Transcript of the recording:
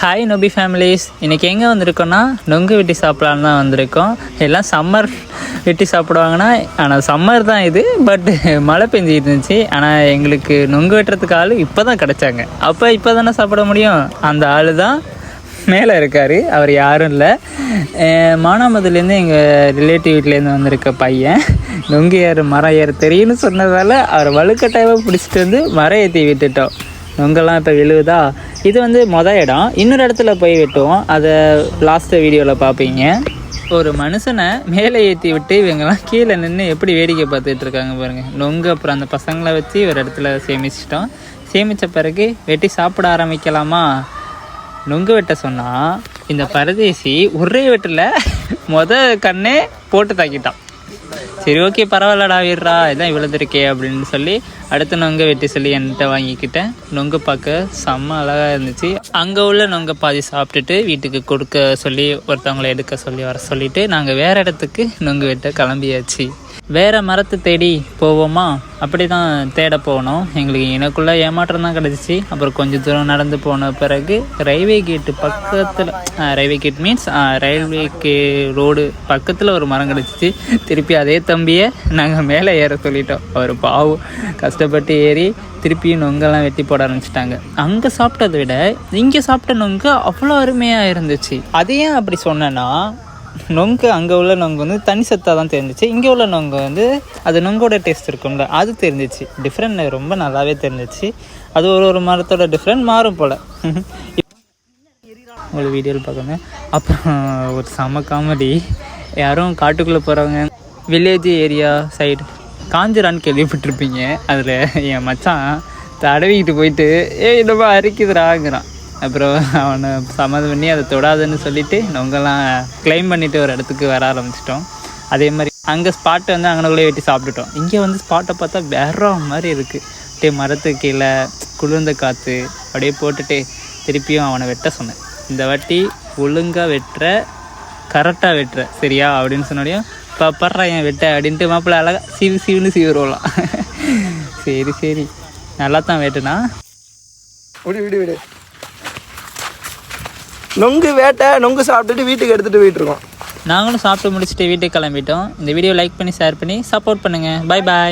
Hi நோபி families, இன்றைக்கி எங்கே வந்திருக்கோன்னா நொங்கு வெட்டி சாப்பிட்லான்னு தான் வந்திருக்கோம். எல்லாம் சம்மர் வெட்டி சாப்பிடுவாங்கன்னா, ஆனால் சம்மர் தான் இது. பட் மழை பெஞ்சிட்டு இருந்துச்சு. ஆனால் எங்களுக்கு நொங்கு வெட்டுறதுக்கு ஆள் இப்போ தான் கிடச்சாங்க. இப்போ தானே சாப்பிட முடியும். அந்த ஆள் தான் மேலே இருக்கார். அவர் யாரும் இல்லை, மானாமதுலேருந்து எங்கள் ரிலேட்டிவ் வீட்லேருந்து வந்திருக்க பையன். நொங்கு ஏறு மரம் ஏறு தெரியும்னு சொன்னதால் அவர் வலுக்கட்டாயமாக பிடிச்சிட்டு வந்து மரம் ஏற்றி விட்டுட்டோம். நொங்கெல்லாம் இப்போ விழுவுதா. இது வந்து மொதல் இடம். இன்னொரு இடத்துல போய் வெட்டுவோம், அதை லாஸ்ட்டு வீடியோவில் பார்ப்பீங்க. ஒரு மனுஷனை மேலே ஏற்றி விட்டு இவங்கெல்லாம் கீழே நின்று எப்படி வேடிக்கை பார்த்துட்டு இருக்காங்க பாருங்கள். நொங்கு அப்புறம் அந்த பசங்களை வச்சு ஒரு இடத்துல சேமிச்சிட்டோம். சேமித்த பிறகு வெட்டி சாப்பிட ஆரம்பிக்கலாமா. நொங்கு வெட்ட சொன்னால் இந்த பரதேசி ஒரே வெட்டில் கண்ணே போட்டு தாக்கிட்டான். சரி, ஓகே, பரவாயில்லடா, வீடுறா, இதான் இவ்வளோதுருக்கே அப்படின்னு சொல்லி அடுத்த நொங்கை வெட்டி சொல்லி என்கிட்ட வாங்கிக்கிட்டேன். நொங்கு பார்க்க செம்ம அழகாக இருந்துச்சு. அங்கே உள்ள நொங்கை பாதி சாப்பிட்டுட்டு வீட்டுக்கு கொடுக்க சொல்லி ஒருத்தவங்களை எடுக்க சொல்லி வர சொல்லிவிட்டு நாங்கள் வேறு இடத்துக்கு நொங்கு வெட்ட கிளம்பியாச்சு. வேறு மரத்தை தேடி போவோமா, அப்படி தான் தேட போனோம். எங்களுக்கு எனக்குள்ளே ஏமாற்றம் தான் கிடச்சிச்சு. அப்புறம் கொஞ்சம் தூரம் நடந்து போன பிறகு ரயில்வே கேட்டு பக்கத்தில், railway gate means railway road பக்கத்தில் ஒரு மரம் கிடச்சிச்சு. திருப்பி அதே தம்பியை நாங்கள் மேலே ஏற சொல்லிட்டோம். அவர் பாவம் கஷ்டப்பட்டு ஏறி திருப்பியும் நொங்கெல்லாம் வெட்டி போட ஆரம்பிச்சிட்டாங்க. அங்கே சாப்பிட்டதை விட இங்கே சாப்பிட்ட நொங்கு அவ்வளோ அருமையாக இருந்துச்சு. அது ஏன் அப்படி சொன்னேன்னா, நொங்கு அங்கே உள்ள நொங்கு வந்து தனி சத்தாக தான் தெரிஞ்சிச்சு. இங்கே உள்ள நொங்கு வந்து அது நொங்கோட டேஸ்ட் இருக்கும்ல, அது தெரிஞ்சிச்சு. டிஃப்ரெண்ட் ரொம்ப நல்லாவே தெரிஞ்சிச்சு. அது ஒரு மரத்தோட டிஃப்ரெண்ட் மாறும் போல். ஒரு வீடியோவில் பார்க்கணும். அப்புறம் ஒரு செம காமெடி, யாரும் காட்டுக்குள்ளே போகிறவங்க வில்லேஜ் ஏரியா சைடு காஞ்சிரான்னு கேள்விப்பட்டிருப்பீங்க. அதில் என் மச்சான் தடவிக்கிட்டு போயிட்டு என்னப்பா அரிக்குதுராங்கிறான். அப்புறம் அவனை சமாதானம் பண்ணி அதை தொடாதுன்னு சொல்லிவிட்டு நொங்கெல்லாம் கிளைம் பண்ணிவிட்டு ஒரு இடத்துக்கு வர ஆரம்பிச்சிட்டோம். அதே மாதிரி அங்கே ஸ்பாட்டை வந்து அங்கனக்குள்ளே வெட்டி சாப்பிட்டுட்டோம். இங்கே வந்து ஸ்பாட்டை பார்த்தா வேற மாதிரி இருக்குது. அப்படியே மரத்துக்கு கீழே குளிர்ந்த காற்று அப்படியே போட்டுட்டு திருப்பியும் அவனை வெட்ட சொன்னேன். இந்த வாட்டி ஒழுங்காக வெட்டுற, கரெக்டாக வெட்டுற, சரியா அப்படின்னு சொன்னோடையும் படுறா என் வெட்ட அப்படின்ட்டு மாப்பிள்ளை அழகாக சிவன்னு சீவிரோலாம். சரி நல்லா தான் வெட்டுனா. விடு நொங்கு வேட்டை நொங்கு சாப்பிட்டுட்டு வீட்டுக்கு எடுத்துகிட்டு போயிட்டு இருக்கோம். நாங்களும் சாப்பிட்டு முடிச்சுட்டு வீட்டுக்கு கிளம்பிட்டோம். இந்த வீடியோ லைக் பண்ணி ஷேர் பண்ணி சப்போர்ட் பண்ணுங்கள். Bye bye.